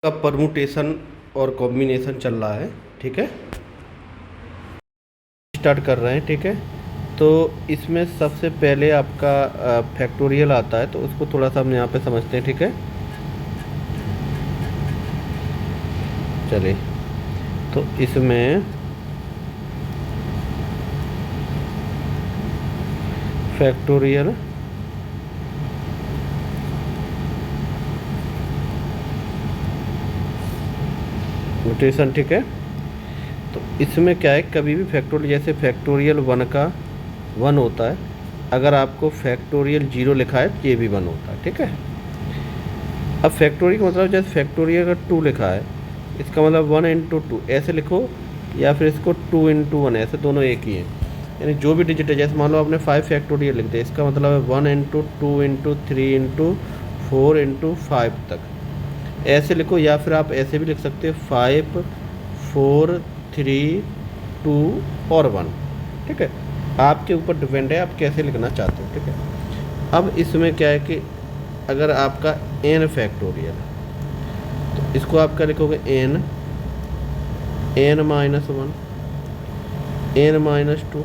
का परमुटेशन और कॉम्बिनेशन चल रहा है। ठीक है, स्टार्ट कर रहे हैं। ठीक है, तो इसमें सबसे पहले आपका फैक्टोरियल आता है, तो उसको थोड़ा सा हम यहाँ पे समझते हैं। ठीक है, चलिए, तो इसमें फैक्टोरियल नोटेशन। ठीक है, तो इसमें क्या है, कभी भी फैक्टोरियल, जैसे फैक्टोरियल 1 का 1 होता है, अगर आपको फैक्टोरियल 0 लिखा है तो ये भी 1 होता है। ठीक है, अब फैक्टोरियल का मतलब, जैसे फैक्टोरियल का 2 लिखा है, इसका मतलब 1 इंटू 2 ऐसे लिखो, या फिर इसको 2 इंटू 1, ऐसे दोनों एक ही हैं। यानी जो भी डिजिट है, जैसे मान लो आपने 5 फैक्टोरियल लिख दिया, इसका मतलब है 1 इंटू 2 इंटू 3 इंटू 4 इंटू 5 तक ऐसे लिखो, या फिर आप ऐसे भी लिख सकते हो 5 4 3 2 और 1। ठीक है, आपके ऊपर डिपेंड है आप कैसे लिखना चाहते हो। ठीक है, अब इसमें क्या है कि अगर आपका n फैक्टोरियल, तो इसको आप क्या लिखोगे, n minus 1, n minus 2,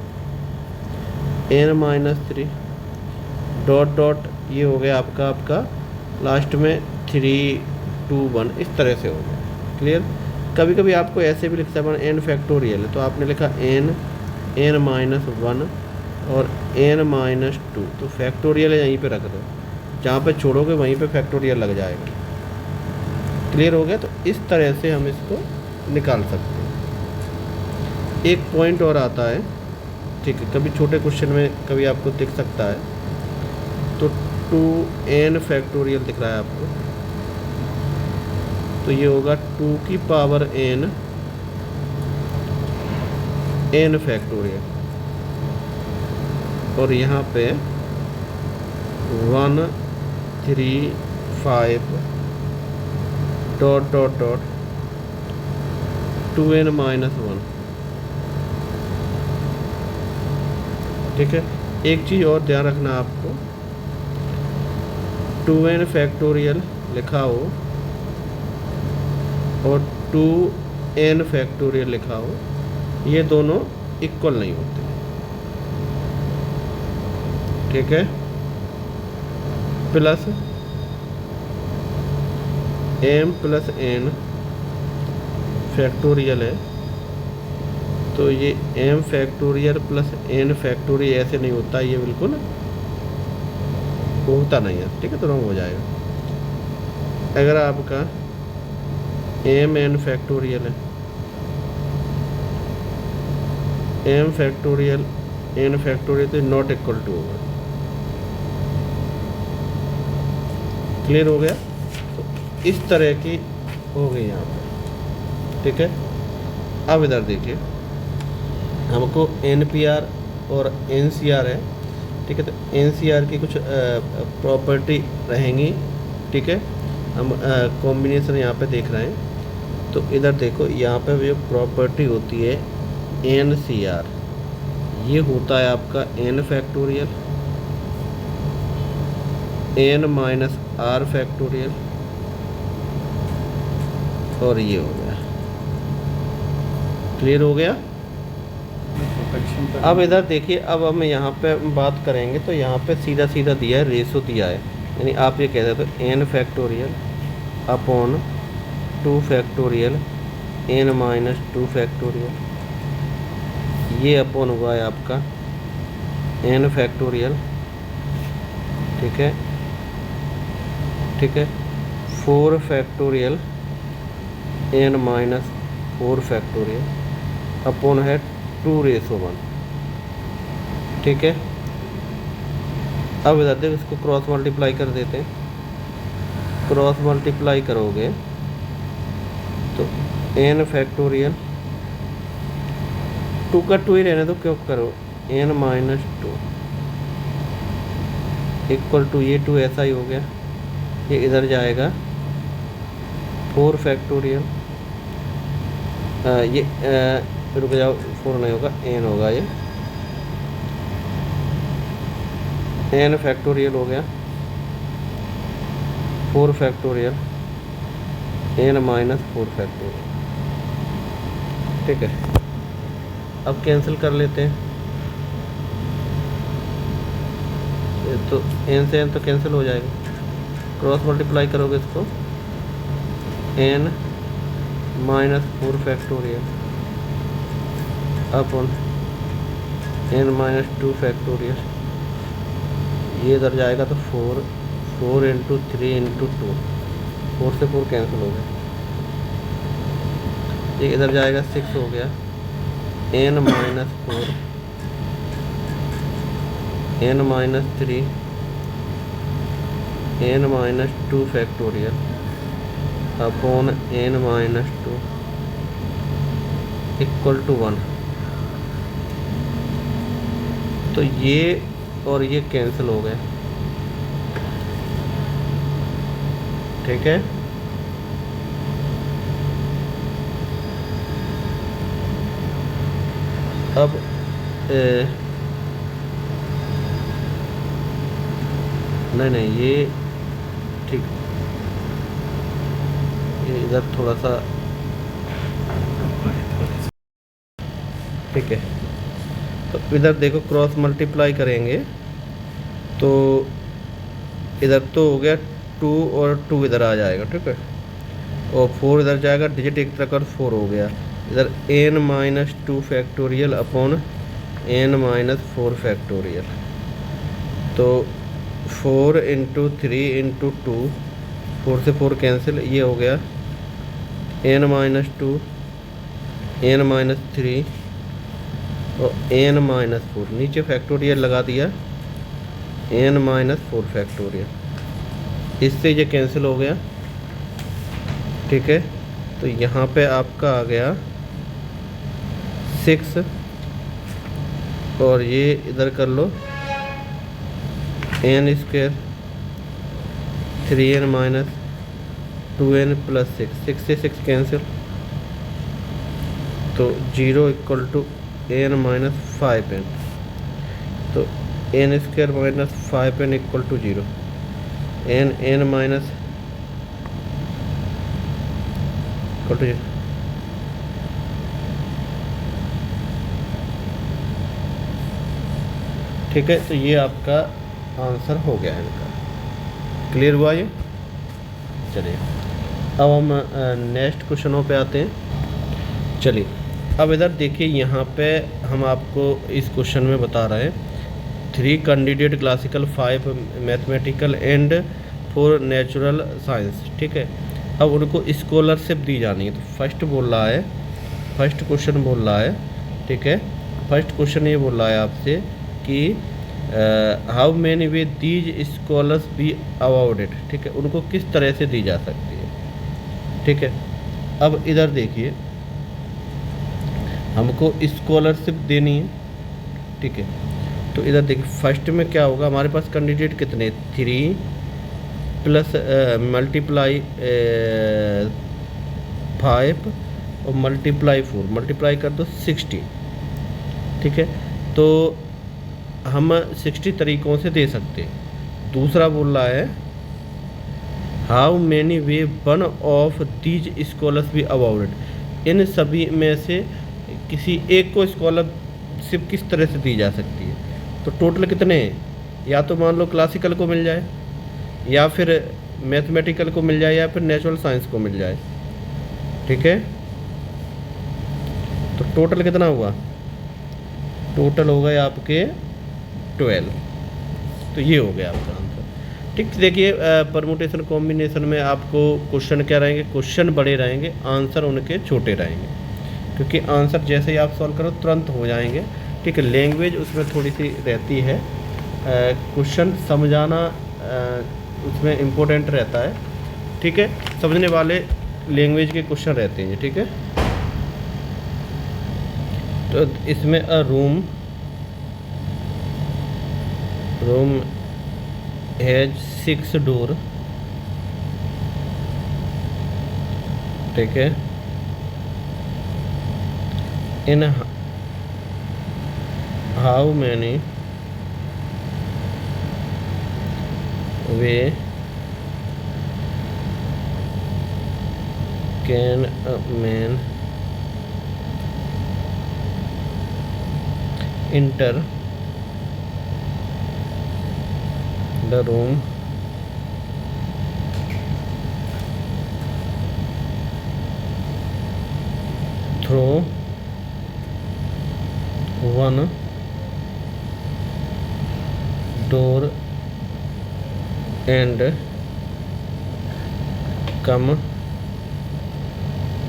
n minus 3 dot dot, ये हो गया आपका लास्ट में 3 2 1, इस तरह से हो गया। क्लियर। कभी कभी आपको ऐसे भी लिख सकते हैं, n फैक्टोरियल है तो आपने लिखा n माइनस 1 और n माइनस 2, तो फैक्टोरियल यहीं पे रख दो, जहाँ पे छोड़ोगे वहीं पे फैक्टोरियल लग जाएगा। क्लियर हो गया। तो इस तरह से हम इसको निकाल सकते हैं। एक पॉइंट और आता है, ठीक है, कभी छोटे क्वेश्चन में कभी आपको दिख सकता है, तो 2n फैक्टोरियल दिख रहा है आपको, तो ये होगा 2 की पावर n फैक्टोरियल, और यहाँ पे 1 3 5 dot dot dot 2n minus 1। ठीक है, एक चीज़ और ध्यान रखना आपको, 2n फैक्टोरियल लिखा हो और 2n फैक्टोरियल लिखा हो, ये दोनों इक्वल नहीं होते। ठीक है, plus m plus n factorial है, तो ये m factorial plus n factorial ऐसे नहीं होता, ये बिल्कुल होता नहीं है। ठीक है, तो रॉन्ग हो जाएगा। अगर आपका m n फैक्टोरियल है, m फैक्टोरियल n फैक्टोरियल, तो नॉट इक्वल टू होगा। क्लियर हो गया। तो इस तरह की हो गई यहाँ पर। ठीक है, अब इधर देखिए, हमको NPR और NCR है। ठीक है, तो NCR की कुछ प्रॉपर्टी रहेंगी। ठीक है, हम कॉम्बिनेशन यहाँ पे देख रहे हैं, तो इधर देखो, यहाँ पे जो प्रॉपर्टी होती है NCR, ये होता है आपका n factorial, n minus r factorial, और ये हो गया। क्लियर हो गया। अब इधर देखिए, अब हम यहाँ पे बात करेंगे, तो यहाँ पे सीधा सीधा दिया है, रेशो दिया है, यानी आप ये कह सकते हो n factorial upon 2 factorial n minus 2 factorial, ये अपॉन हुआ है आपका n फैक्टोरियल। ठीक है, ठीक है, 4 factorial n minus 4 factorial upon है 2/1। ठीक है, अब इधर देखो, इसको क्रॉस मल्टीप्लाई कर देते हैं। क्रॉस मल्टीप्लाई करोगे तो n फैक्टोरियल, 2 का 2 ही रहने दो, क्यों करो, n माइनस 2 इक्वल टू, ये 2 ऐसा ही हो गया, ये इधर जाएगा 4 फैक्टोरियल, ये रुक जाओ, 4 नहीं होगा, n होगा, ये n फैक्टोरियल हो गया, 4 फैक्टोरियल n माइनस 4 फैक्टोरियल। ठीक है, अब कैंसिल कर लेते हैं। ये तो n से n तो कैंसिल हो जाएगा, क्रॉस मल्टीप्लाई करोगे इसको, n minus 4 factorial upon n minus 2 factorial. ये इधर जाएगा तो 4 इंटू 3 इंटू 2, 4 से 4 कैंसिल हो गया। ये इधर जाएगा 6 हो गया, n minus 4 n minus 3 n minus 2 factorial upon n minus 2 equal to 1। तो ये और ये कैंसिल हो गए। ठीक है, अब नहीं ये ठीक, ये इधर थोड़ा सा ठीक है। तो इधर देखो क्रॉस मल्टीप्लाई करेंगे तो इधर तो हो गया 2 और 2 इधर आ जाएगा। ठीक है, और 4 इधर जाएगा, डिजिट एक तरह का 4 हो गया। इधर n minus 2 factorial upon n minus 4 factorial. तो 4 इंटू 3 इंटू 2, 4 से 4 कैंसिल, ये हो गया n माइनस 2 n माइनस 3 और n माइनस 4, नीचे फैक्टोरियल लगा दिया, n माइनस 4 फैक्टोरियल। इससे ये कैंसिल हो गया। ठीक है, तो यहाँ पे आपका आ गया 6 और ये इधर कर लो n square 3n minus 2n plus 6 से 6 कैंसिल, तो 0 equal to n minus 5n। तो n square minus 5n equal to 0, n minus equal to 0। ठीक है, तो ये आपका आंसर हो गया है इनका। क्लियर हुआ ये? चलिए अब हम नेक्स्ट क्वेश्चनों पे आते हैं। चलिए अब इधर देखिए, यहाँ पे हम आपको इस क्वेश्चन में बता रहे हैं 3 candidate classical, 5 mathematical and 4 natural science. ठीक है, अब उनको स्कॉलरशिप दी जानी है। तो फर्स्ट बोल रहा है, फर्स्ट क्वेश्चन बोल रहा है, ठीक है, फर्स्ट क्वेश्चन ये बोल रहा है आपसे कि how many way these scholars be awarded. ठीक है, उनको किस तरह से दी जा सकती है। ठीक है, अब इधर देखिए हमको स्कॉलरशिप देनी है। ठीक है, तो इधर देखिए फर्स्ट में क्या होगा, हमारे पास कैंडिडेट कितने, 3 प्लस मल्टीप्लाई 5 और मल्टीप्लाई 4, मल्टीप्लाई कर दो 60। ठीक है, तो हम 60 तरीक़ों से दे सकते हैं। दूसरा बोल रहा है how many way one of these scholars be awarded. इन सभी में से किसी एक को स्कॉलरशिप किस तरह से दी जा सकती है। तो टोटल कितने हैं, या तो मान लो क्लासिकल को मिल जाए, या फिर मैथमेटिकल को मिल जाए, या फिर नेचुरल साइंस को मिल जाए। ठीक है, तो टोटल कितना हुआ, टोटल हो गए आपके 12। तो ये हो गया आपका आंसर। ठीक, देखिए परमुटेशन कॉम्बिनेशन में आपको क्वेश्चन क्या रहेंगे, क्वेश्चन बड़े रहेंगे, आंसर उनके छोटे रहेंगे, क्योंकि आंसर जैसे ही आप सॉल्व करो तुरंत हो जाएंगे। ठीक है, लैंग्वेज उसमें थोड़ी सी रहती है, क्वेश्चन समझाना उसमें इम्पोर्टेंट रहता है। ठीक है, समझने वाले लैंग्वेज के क्वेश्चन रहते हैं। ठीक है, तो इसमें रूम हैज 6 डोर। ठीक है, in how many way can a man enter the room through one door and come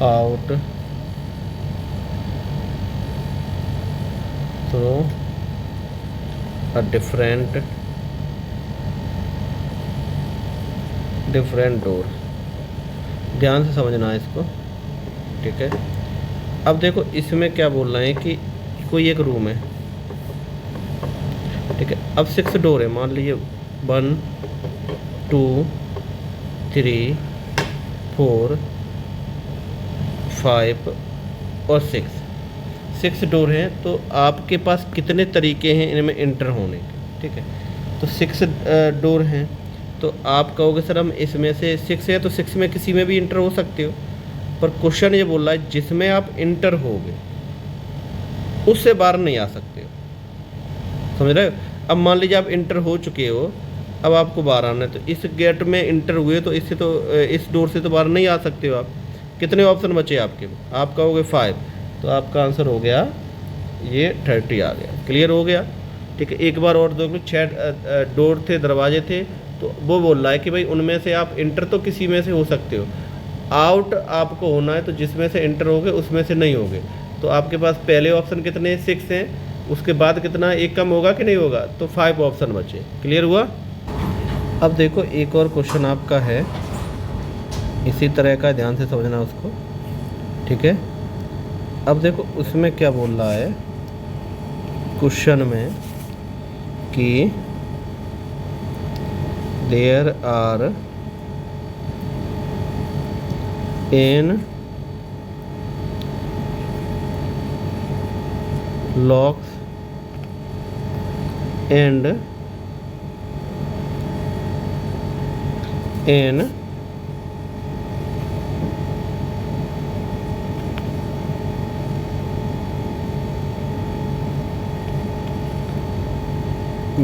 out through a different door. ध्यान से समझना है इसको, ठीक है। अब देखो इसमें क्या बोल रहे हैं कि कोई एक रूम है, ठीक है। अब 6 डोर है, मान लीजिए 1 2 3 4 5 और 6 डोर हैं। तो आपके पास कितने तरीके हैं इनमें इंटर होने के, ठीक है। तो 6 डोर हैं, तो आप कहोगे सर हम इसमें से 6 है तो 6 में किसी में भी इंटर हो सकते हो, पर क्वेश्चन ये बोल रहा है जिसमें आप इंटर होगे उससे बाहर नहीं आ सकते हो, समझ रहे हो। अब मान लीजिए आप इंटर हो चुके हो, अब आपको बाहर आना है, तो इस गेट में इंटर हुए तो इससे तो इस डोर से तो बाहर नहीं आ सकते हो आप। कितने ऑप्शन बचे आपके, आप कहोगे 5, तो आपका आंसर हो गया ये 30 आ गया। क्लियर हो गया, ठीक है। एक बार और देख लो, 6 डोर थे, दरवाजे थे, तो वो बोल रहा है कि भाई उनमें से आप इंटर तो किसी में से हो सकते हो, आउट आपको होना है तो जिसमें से इंटर होगे उसमें से नहीं होगे। तो आपके पास पहले ऑप्शन कितने 6 हैं, उसके बाद कितना एक कम होगा कि नहीं होगा, तो 5 ऑप्शन बचे। क्लियर हुआ। अब देखो एक और क्वेश्चन आपका है इसी तरह का, ध्यान से समझना उसको, ठीक है। अब देखो उसमें क्या बोल रहा है क्वेश्चन में कि there are n locks and n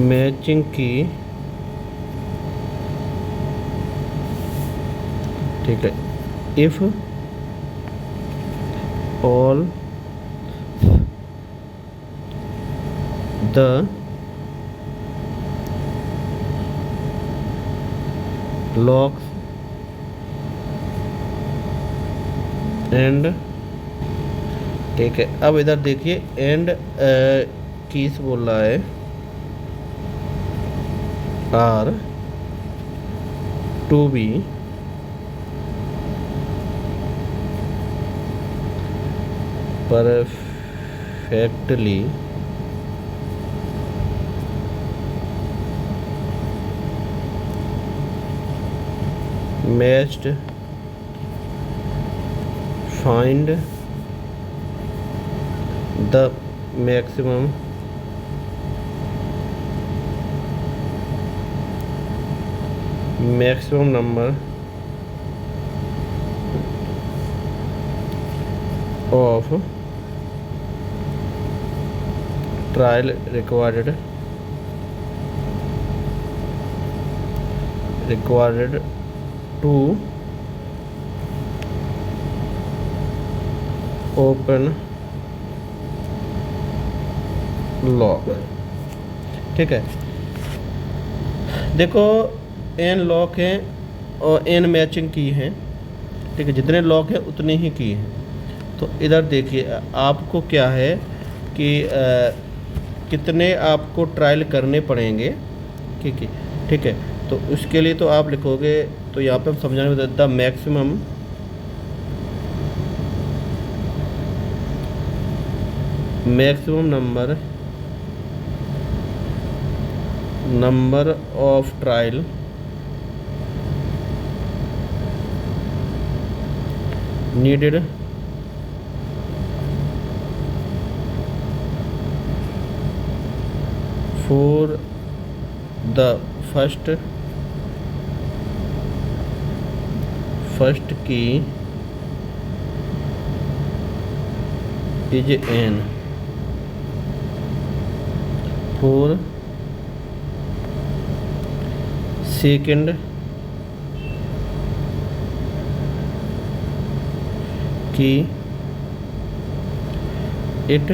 matching की, ठीक है। If all the locks and, ठीक है। अब इधर देखिए एंड कीज बोल रहा है are to be perfectly matched, find the maximum number of trial required to open lock, ठीक है। देखो n लॉक हैं और n मैचिंग की हैं, ठीक है। जितने लॉक हैं उतने ही की हैं। तो इधर देखिए आपको क्या है कि कितने आपको ट्रायल करने पड़ेंगे, ठीक है, ठीक है। तो उसके लिए तो आप लिखोगे, तो यहाँ पे हम समझाने में the maximum number of trial needed for the first key is n for second key it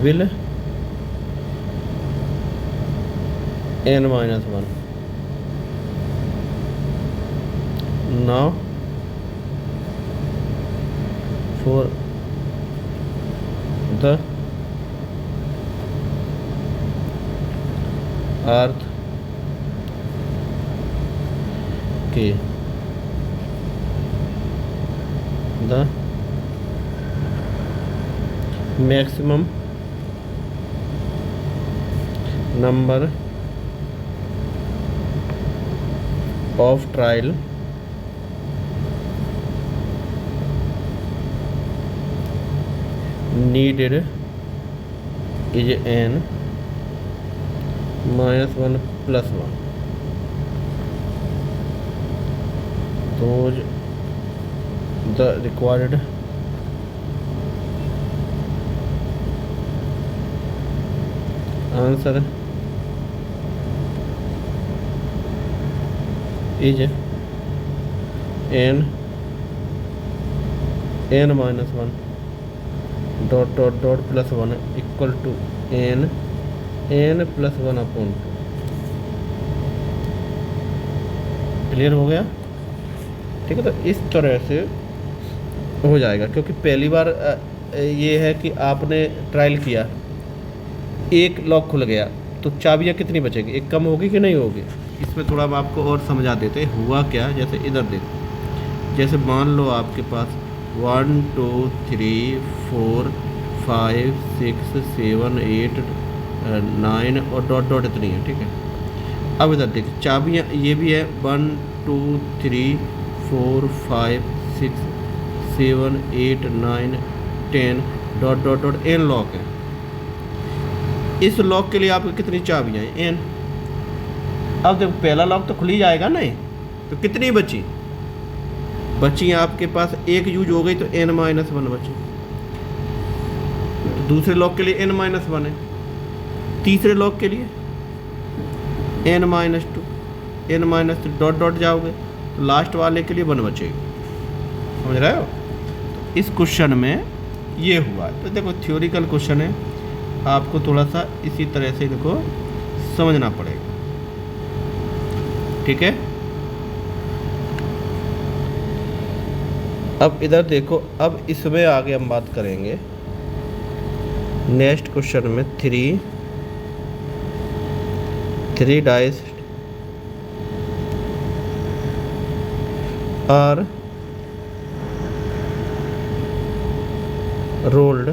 will n-1 now for the earth के the maximum number of trial needed is n -1 + 1. Those the required answer is n -1 dot +1 equal to n +1/2. Clear हो गया? ठीक है, तो इस तरह से हो जाएगा, क्योंकि पहली बार ये है कि आपने ट्रायल किया, एक लॉक खुल गया, तो चाबियाँ कितनी बचेगी? एक कम होगी कि नहीं होगी? इसमें थोड़ा हम आपको और समझा देते हैं हुआ क्या। जैसे इधर देखो, जैसे मान लो आपके पास 1 2 3 4 5 6 7 8 9 और डॉट इतनी है। ठीक है, अब इधर देखिए चाबियाँ ये भी है 1 2 3 4 5 6 7 8 9 10 डॉट एन लॉक है। इस लॉक के लिए आपको कितनी चाबियाँ हैं? एन। अब देखो पहला लॉक तो खुल ही जाएगा नहीं, तो कितनी बची आपके पास? एक यूज हो गई तो n-1 बची। तो दूसरे लॉक के लिए n-1 है, तीसरे लॉक के लिए n-2 n-3 डॉट जाओगे तो लास्ट वाले के लिए 1 बचेगी। समझ रहे हो? तो इस क्वेश्चन में ये हुआ। तो देखो थ्योरिकल क्वेश्चन है, आपको थोड़ा सा इसी तरह से इनको समझना पड़ेगा। ठीक है, अब इधर देखो, अब इसमें आगे हम बात करेंगे नेक्स्ट क्वेश्चन में 3 dice are rolled,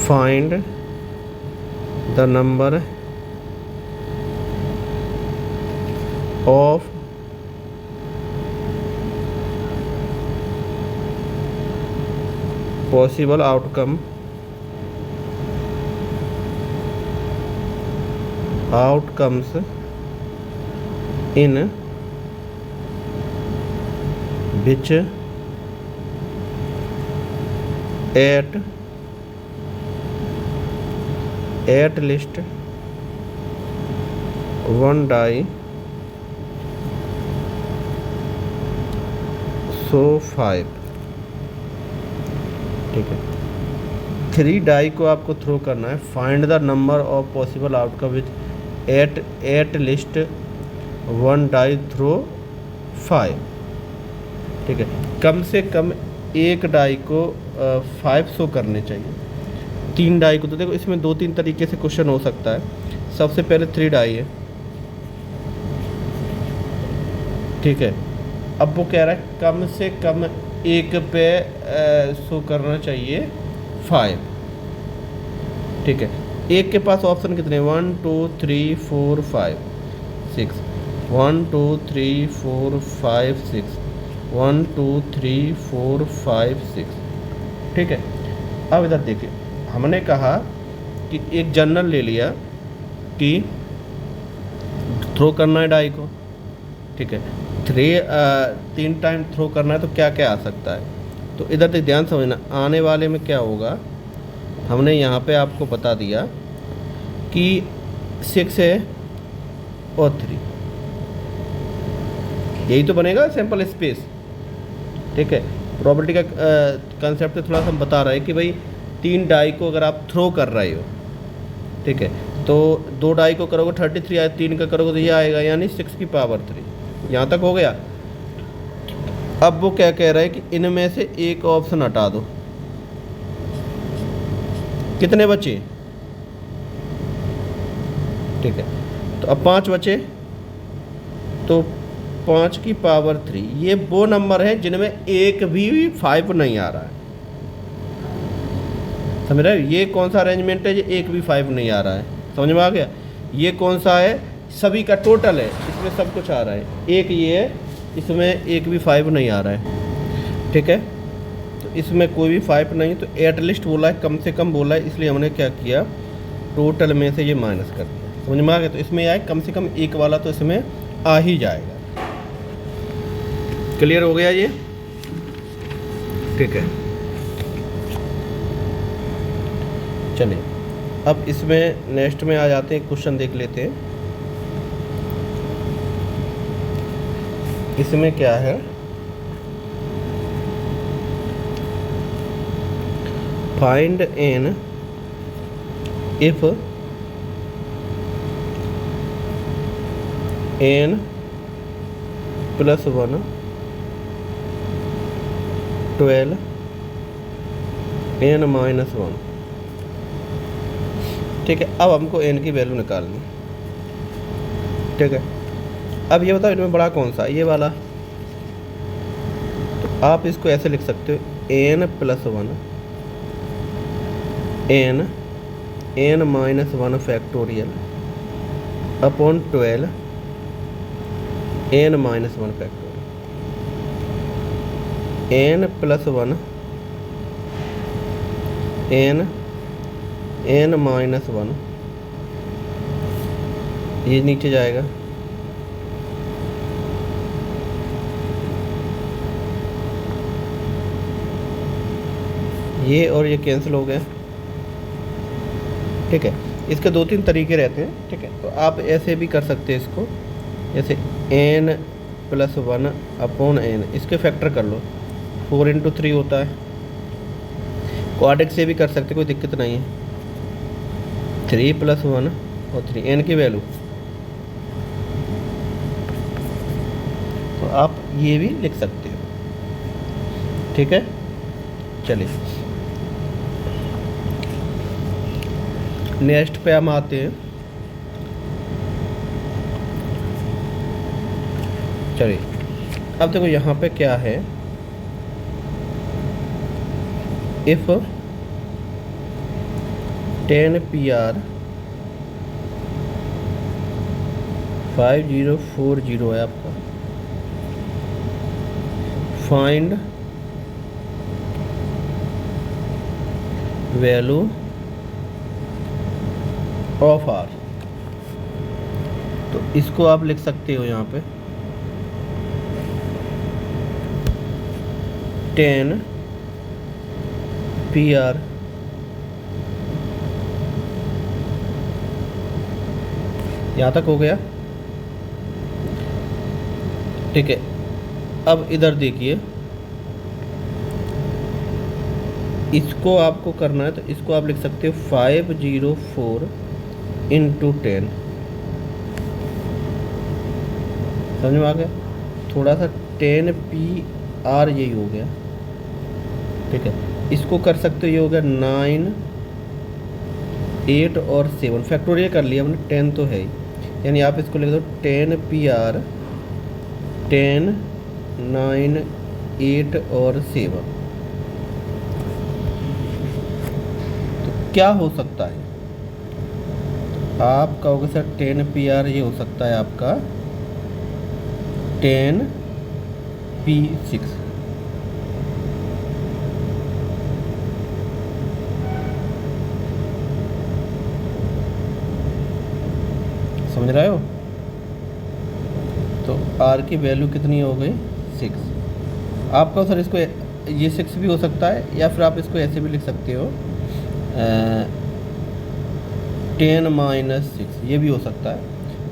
find the number of possible outcomes in which at least one die so 5। ठीक है, 3 डाई को आपको थ्रो करना है। Find the number of possible outcome with at least 1 die throw 5। ठीक है, कम से कम एक डाई को 5 शो करने चाहिए। 3 डाई को तो देखो इसमें 2-3 तरीके से क्वेश्चन हो सकता है। सबसे पहले 3 डाई है, ठीक है। अब वो कह रहा है कम से कम एक पे शो करना चाहिए 5। ठीक है, एक के पास ऑप्शन कितने? 1 2 3 4 5 6 1 2 3 4 5 6 1 2 3 4 5 6। ठीक है, अब इधर देखिए, हमने कहा कि एक जनरल ले लिया कि थ्रो करना है डाई को। ठीक है, तीन टाइम थ्रो करना है तो क्या क्या आ सकता है। तो इधर तक ध्यान समझना, आने वाले में क्या होगा, हमने यहाँ पे आपको बता दिया कि 6 है और 3, यही तो बनेगा सैंपल स्पेस। ठीक है, प्रोबेबिलिटी का कंसेप्ट थोड़ा सा हम बता रहे हैं कि भाई 3 डाई को अगर आप थ्रो कर रहे हो, ठीक है, तो 2 डाई को करोगे 33 आए, 3 का करोगे तो ये आएगा, यानी 6 की पावर 3। यहाँ तक हो गया। अब वो क्या कह रहा है कि इनमें से एक ऑप्शन हटा दो। कितने बचे? ठीक है, तो अब 5 बचे, तो 5 की पावर 3, ये वो नंबर है जिनमें एक भी 5 नहीं आ रहा है। समझ रहे हो, ये कौन सा अरेंजमेंट है, ये एक भी 5 नहीं आ रहा है। समझ में आ गया? ये कौन सा है, सभी का टोटल है, इसमें सब कुछ आ रहा है। एक ये है, इसमें एक भी 5 नहीं आ रहा है। ठीक है, तो इसमें कोई भी 5 नहीं, तो एटलीस्ट बोला है, कम से कम बोला है, इसलिए हमने क्या किया, टोटल में से ये माइनस कर दिया। समझ में आ गया? तो इसमें आए कम से कम एक वाला तो इसमें आ ही जाएगा। क्लियर हो गया ये? ठीक है, चलिए अब इसमें नेक्स्ट में आ जाते हैं, क्वेश्चन देख लेते हैं। इसमें क्या है, find n if n plus 1 12 N minus 1। ठीक है, अब हमको एन की वैल्यू निकालनी। ठीक है, अब ये बताओ इनमें बड़ा कौन सा, ये वाला। तो आप इसको ऐसे लिख सकते हो, n plus 1 n minus 1 factorial upon 12 N minus 1 factorial. N plus 1 n minus 1, ये नीचे जाएगा, ये और ये कैंसिल हो गया। ठीक है, इसके 2-3 तरीके रहते हैं। ठीक है, तो आप ऐसे भी कर सकते हैं इसको, जैसे एन प्लस 1 अपॉन एन, इसके फैक्टर कर लो, 4 × 3 होता है। क्वाड्रेटिक से भी कर सकते, कोई दिक्कत नहीं है। 3 + 1 और 3, एन की वैल्यू, तो आप ये भी लिख सकते हो। ठीक है, चलिए नेक्स्ट पे हम आते हैं। चलिए अब देखो यहाँ पे क्या है, इफ 10 PR 5040 है आपका, फाइंड वैल्यू ऑफ आर। तो इसको आप लिख सकते हो यहाँ पे 10 PR यहाँ तक हो गया। ठीक है, अब इधर देखिए, इसको आपको करना है, तो इसको आप लिख सकते हो 504 × 10। समझ में आ गया? थोड़ा सा 10 PR यही हो गया। ठीक है, इसको कर सकते हो, ये हो गया 9 8 और 7, फैक्टोरियल कर लिया हमने, 10 तो है ही, यानी आप इसको लिख दो 10 PR 10 9 8 और 7। तो क्या हो सकता है, आप कहोगे सर 10 PR, ये हो सकता है आपका 10 P6। समझ रहे हो? तो तो r की वैल्यू कितनी हो गई 6। आपका सर इसको ये 6 भी हो सकता है या फिर आप इसको ऐसे भी लिख सकते हो 10 - 6, ये भी हो सकता है,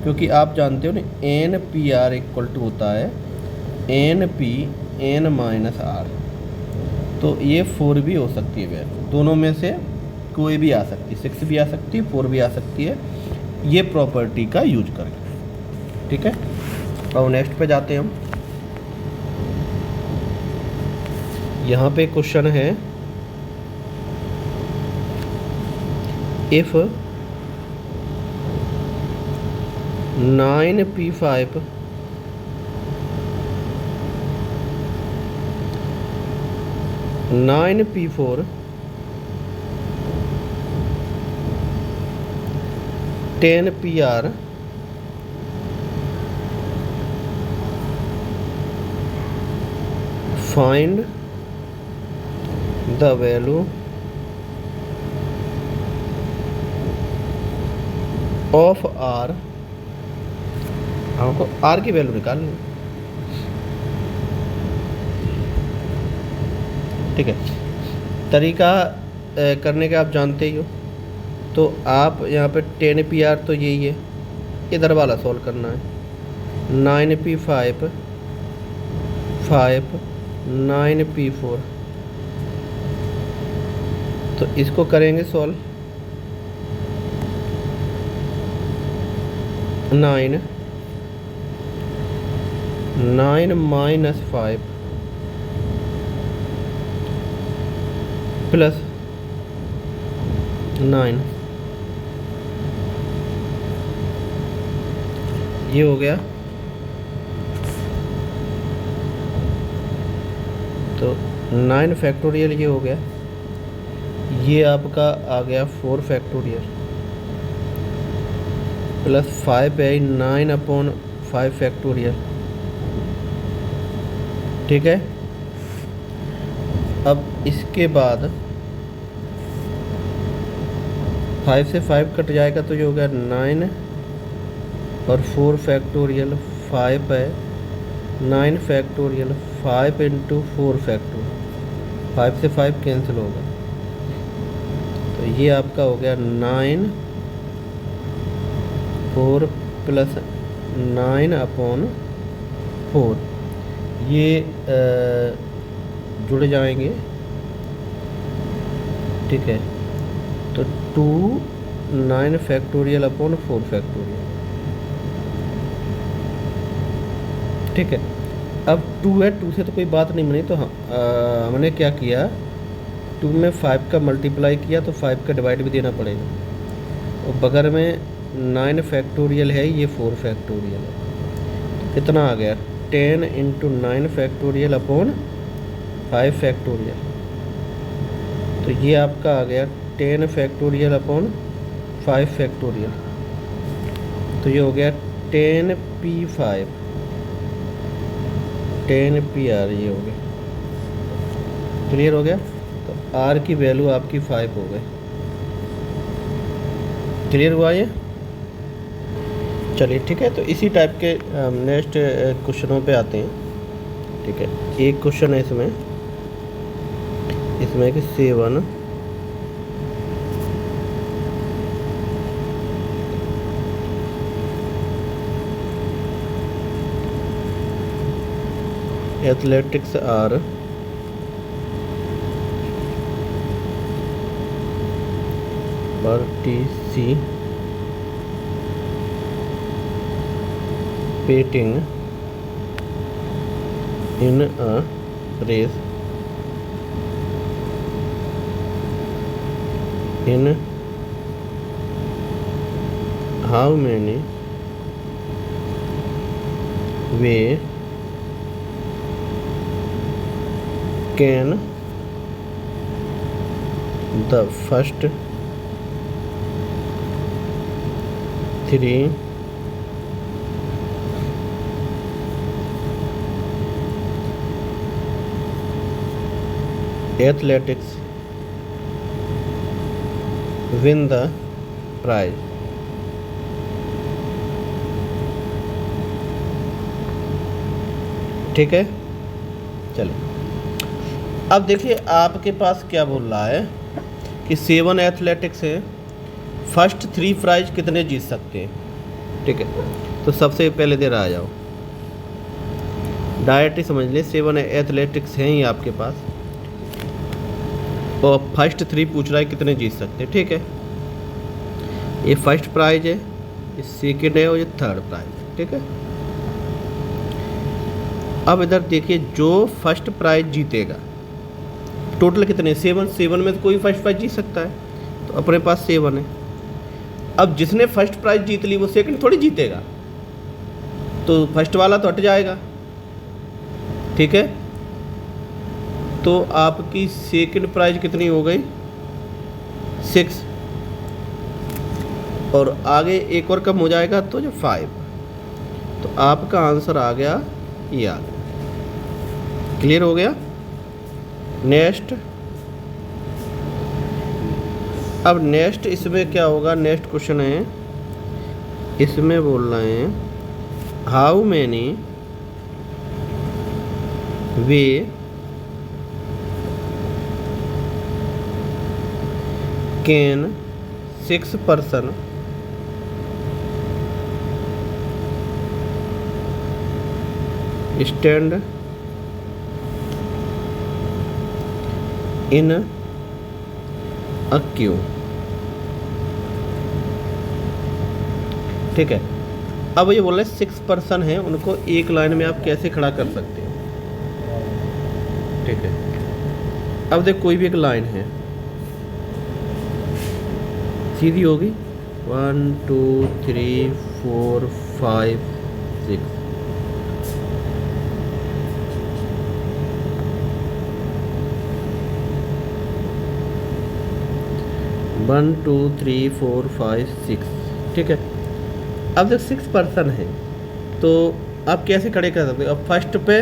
क्योंकि आप जानते हो ना NPR इक्वल टू होता है NP n-r। तो ये 4 भी हो सकती है वैल्यू, दोनों में से कोई भी आ सकती है, 6 भी आ सकती है, 4 भी आ सकती है, ये प्रॉपर्टी का यूज करके। ठीक है, अब नेक्स्ट पे जाते हैं हम। यहाँ पे क्वेश्चन है if 9p5 9p4 10pr find the value of r। हमको r की वैल्यू निकालनी है। ठीक है, तरीका करने का आप जानते ही हो। तो आप यहाँ पे 10pr तो यही है, इधर वाला सॉल्व करना है। 9p5 5 9p4, तो इसको करेंगे सॉल्व। 9 - 5 प्लस 9, ये हो गया। तो 9 फैक्टोरियल ये हो गया, ये आपका आ गया 4 फैक्टोरियल प्लस 5 है 9/5 फैक्टोरियल। ठीक है, अब इसके बाद 5 से 5 कट जाएगा तो ये हो गया 9 और 4 फैक्टोरियल 5 है 9 फैक्टोरियल 5 × 4 फैक्टोरियल, 5 से 5 कैंसिल होगा, तो ये आपका हो गया 9 4 प्लस 9/4, ये जुड़ जाएंगे। ठीक है, तो 2 9 फैक्टोरियल/4 फैक्टोरियल। ठीक है, अब 2 है, 2 से तो कोई बात नहीं बनी, तो हमने क्या किया, 2 में 5 का मल्टीप्लाई किया तो 5 का डिवाइड भी देना पड़ेगा, और बगल में 9 फैक्टोरियल है, ये 4 फैक्टोरियल है, कितना आ गया 10 × 9 फैक्टोरियल/5 फैक्टोरियल। तो ये आपका आ गया 10 फैक्टोरियल/5 फैक्टोरियल, तो ये हो गया 10p5 10pr, ये हो गया। क्लियर हो गया, तो r की वैल्यू आपकी 5 हो गई। क्लियर हुआ ये? चलिए ठीक है, तो इसी टाइप के नेक्स्ट क्वेश्चनों पे आते हैं। ठीक है, एक क्वेश्चन है इसमें कि 7 athletics are participating in a race in how many way can the first 3 athletics win the prize? ठीक है। चलो अब देखिए आपके पास क्या बोल रहा है कि 7 एथलेटिक्स है, फर्स्ट 3 प्राइज कितने जीत सकते हैं। ठीक है, तो सबसे पहले दे रहा आ जाओ, डायरेक्ट ही समझ ले, 7 एथलेटिक्स हैं ही आपके पास, और फर्स्ट 3 पूछ रहा है कितने जीत सकते हैं। ठीक है, ये फर्स्ट प्राइज है, ये सेकेंड है और ये थर्ड प्राइज है। ठीक है, अब इधर देखिए जो फर्स्ट प्राइज जीतेगा, टोटल कितने, 7 में तो कोई फर्स्ट प्राइज जीत सकता है, तो अपने पास 7 है। अब जिसने फर्स्ट प्राइज जीत ली वो सेकंड थोड़ी जीतेगा, तो फर्स्ट वाला तो हट जाएगा। ठीक है, तो आपकी सेकंड प्राइज कितनी हो गई, 6, और आगे एक और कम हो जाएगा तो जो 5, तो आपका आंसर आ गया ये आ गया। क्लियर हो गया। नेक्स्ट, अब नेक्स्ट इसमें क्या होगा, नेक्स्ट क्वेश्चन है, इसमें बोल रहे हैं how many way can 6 person stand in a Q. ठीक है, अब ये बोल रहे 6 person हैं, उनको एक लाइन में आप कैसे खड़ा कर सकते हो। ठीक है, अब देख कोई भी एक लाइन है, सीधी होगी, 1 2 3 4 5 6, 1 2 3 4 5 6। ठीक है, अब जब 6 person है तो आप कैसे खड़े कर सकते हो। अब फर्स्ट पे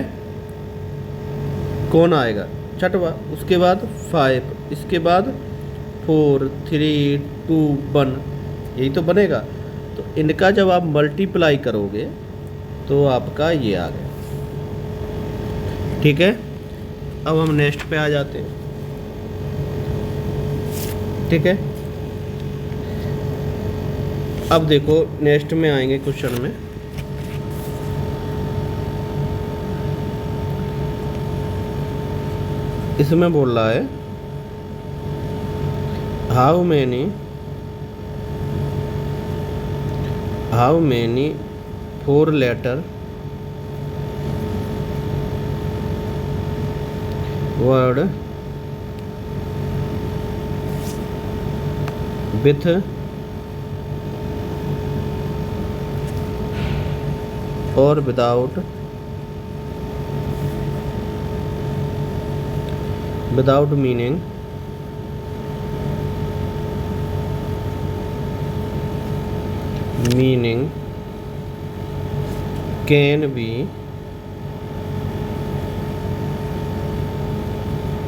कौन आएगा, छठवा, उसके बाद 5, इसके बाद 4 3 2 1, यही तो बनेगा। तो इनका जब आप मल्टीप्लाई करोगे तो आपका ये आ गया। ठीक है, अब हम नेक्स्ट पे आ जाते हैं। ठीक है, अब देखो नेक्स्ट में आएंगे क्वेश्चन में, इसमें बोल रहा है how many 4 letter word with or without meaning can be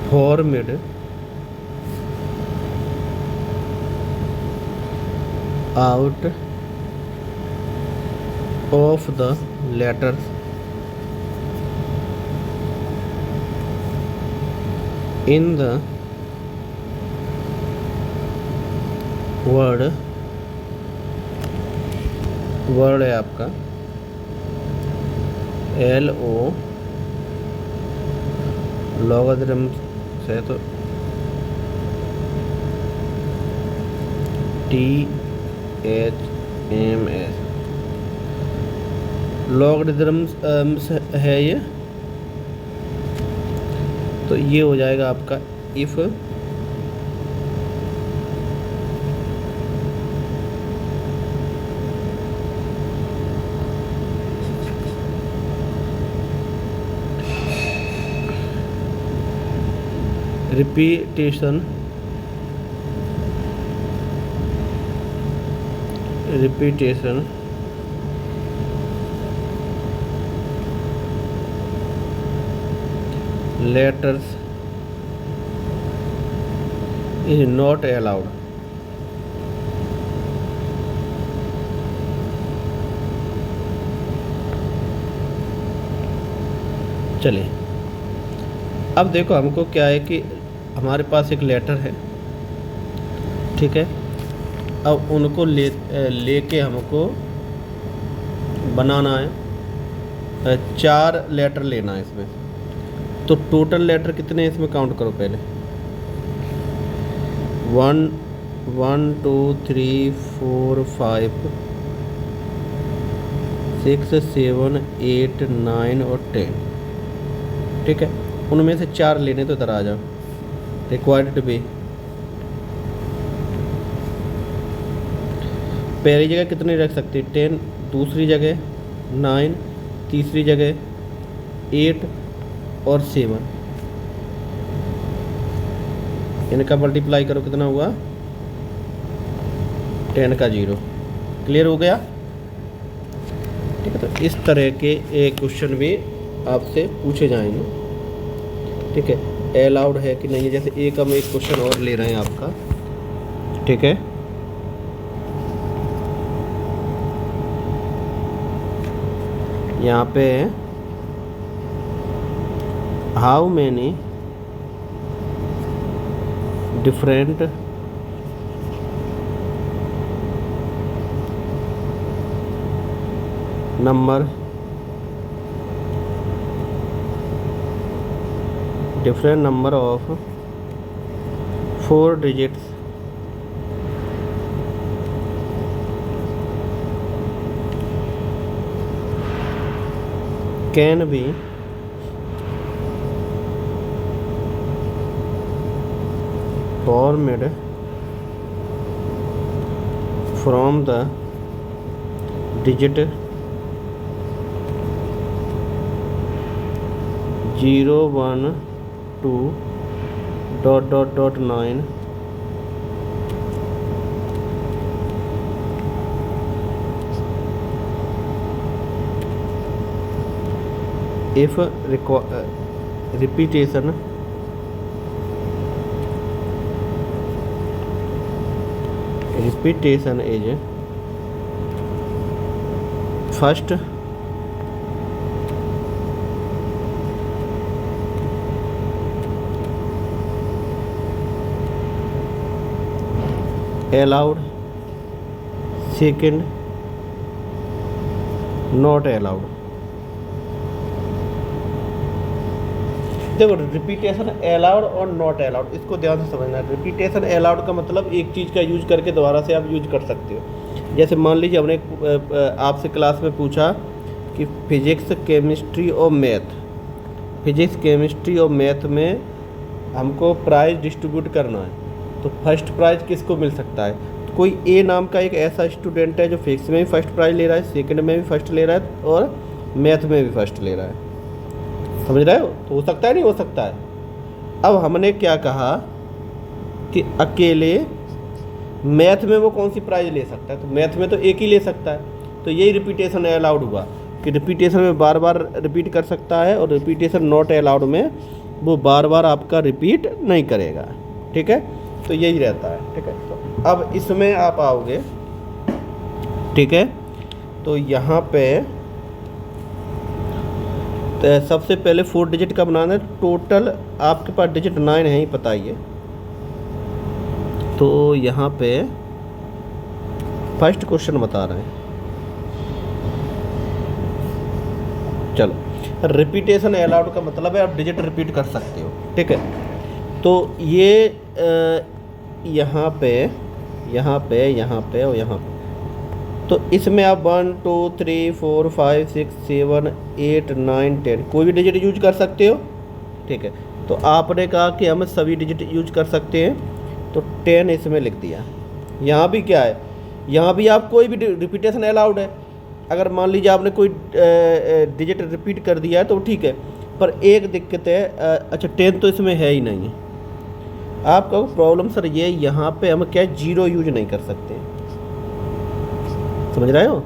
formed out of the letters in the word है आपका LO, लॉगरिथम से तो THMS, लॉगरिथम्स है ये, तो ये हो जाएगा आपका if repetition letters is not allowed। चलिए अब देखो, हमको क्या है कि हमारे पास एक लेटर है, ठीक है। अब उनको लेके हमको बनाना है, 4 लेटर लेना है इसमें। तो टोटल लेटर कितने हैं इसमें काउंट करो पहले। 1 1 2 3 4 5 6 7 8 9 और 10, ठीक है। उनमें से 4 लेने, तो इधर आ जाओ। रिक्वायर्ड टू बी, पहली जगह कितनी रख सकती, 10, दूसरी जगह 9, तीसरी जगह 8 और 7। इनका मल्टीप्लाई करो, कितना हुआ, 10 का 0। क्लियर हो गया, ठीक है। तो इस तरह के एक क्वेश्चन भी आपसे पूछे जाएंगे, ठीक है। अलाउड है कि नहीं है, जैसे एक हम एक क्वेश्चन और ले रहे हैं आपका, ठीक है। यहाँ पे how many different number of 4 digits can be formed from the digit 0 1 2 .9 if repetition is first allowed, second not allowed। देखो, रिपीटेशन अलाउड और नॉट अलाउड, इसको ध्यान से समझना। रिपीटेशन अलाउड का मतलब एक चीज़ का यूज करके दोबारा से आप यूज कर सकते हो। जैसे मान लीजिए हमने आपसे क्लास में पूछा कि फिजिक्स केमिस्ट्री और मैथ, फिजिक्स केमिस्ट्री और मैथ में हमको प्राइज डिस्ट्रीब्यूट करना है, तो फर्स्ट प्राइज़ किसको मिल सकता है। तो कोई ए नाम का एक ऐसा स्टूडेंट है जो फिजिक्स में भी फर्स्ट प्राइज़ ले रहा है, सेकंड में भी फर्स्ट ले रहा है और मैथ में भी फर्स्ट ले रहा है, समझ रहे हो। तो हो सकता है, नहीं हो सकता है। अब हमने क्या कहा कि अकेले मैथ में वो कौन सी प्राइज़ ले सकता है, तो मैथ में तो एक ही ले सकता है। तो यही रिपीटेशन अलाउड हुआ कि रिपीटेशन में बार बार रिपीट कर सकता है, और रिपीटेशन नॉट अलाउड में वो बार बार आपका रिपीट नहीं करेगा, ठीक है। तो यही रहता है, ठीक है। तो अब इसमें आप आओगे, ठीक है। तो यहाँ पे तो सबसे पहले 4 डिजिट का बनाना है। टोटल आपके पास डिजिट 9 है ही, पता ही है। तो यहाँ पे फर्स्ट क्वेश्चन बता रहे हैं, चलो। रिपीटेशन अलाउड का मतलब है आप डिजिट रिपीट कर सकते हो, ठीक है। तो ये यहाँ पे और यहाँ पे, तो इसमें आप 1 2 3 4 5 6 7 8 9 10 कोई भी डिजिट यूज कर सकते हो, ठीक है। तो आपने कहा कि हम सभी डिजिट यूज कर सकते हैं, तो 10 इसमें लिख दिया। यहाँ भी क्या है, यहाँ भी आप कोई भी रिपीटेशन अलाउड है। अगर मान लीजिए आपने कोई डिजिट रिपीट कर दिया है तो ठीक है, पर एक दिक्कत है, अच्छा 10 तो इसमें है ही नहीं है। आपका प्रॉब्लम सर ये, यहाँ पे हम क्या 0 यूज नहीं कर सकते, समझ रहे हो।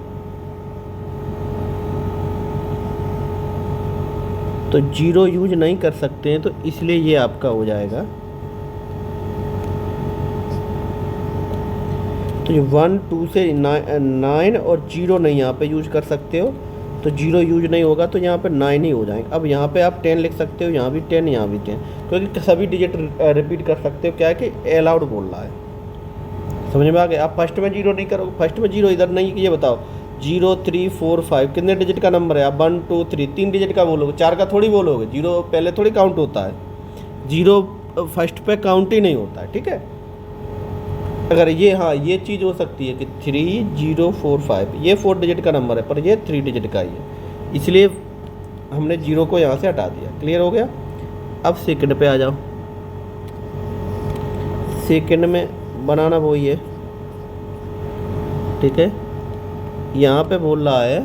तो 0 यूज नहीं कर सकते हैं, तो इसलिए ये आपका हो जाएगा। तो ये 1 2 से 9 और 0 नहीं यहाँ पे यूज कर सकते हो, तो 0 यूज नहीं होगा तो यहाँ पे 9 ही हो जाएंगे। अब यहाँ पे आप 10 लिख सकते हो, यहाँ भी 10, यहाँ भी 10, क्योंकि सभी डिजिट रिपीट कर सकते हो। क्या है कि अलाउड बोल रहा है, समझ में आ गया। आप फर्स्ट में 0 नहीं करोगे, फर्स्ट में 0 इधर नहीं, ये बताओ 0 3 4 5 कितने डिजिट का नंबर है? आप 1 2 3 3 डिजिट का बोलोगे, 4 का थोड़ी बोलोगे। 0 पहले थोड़ी काउंट होता है, 0 फर्स्ट पे काउंट ही नहीं होता है, ठीक है। अगर ये, हाँ ये चीज़ हो सकती है कि 3 0 4 5 ये 4 डिजिट का नंबर है, पर ये 3 डिजिट का ही है, इसलिए हमने 0 को यहाँ से हटा दिया। क्लियर हो गया। अब सेकंड पे आ जाओ। सेकंड में बनाना वही है, ठीक है। यहाँ पे बोल रहा है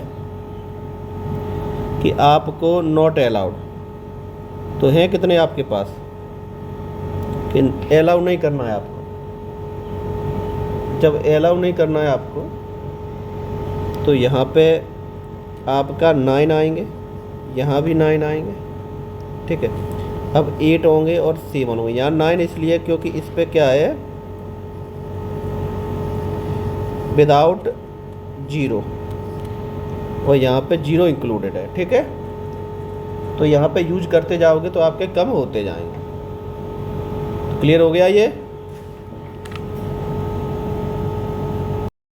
कि आपको नॉट अलाउड, तो हैं कितने आपके पास कि अलाउ नहीं करना है आपको। जब अलाउ नहीं करना है आपको तो यहाँ पे आपका 9 आएंगे, यहाँ भी 9 आएंगे, ठीक है। अब 8 होंगे और 7 होंगे। यहाँ 9 इसलिए क्योंकि इस पे क्या है, विदाउट 0, और यहाँ पे 0 इंक्लूडेड है, ठीक है। तो यहाँ पे यूज करते जाओगे तो आपके कम होते जाएंगे। क्लियर हो गया ये।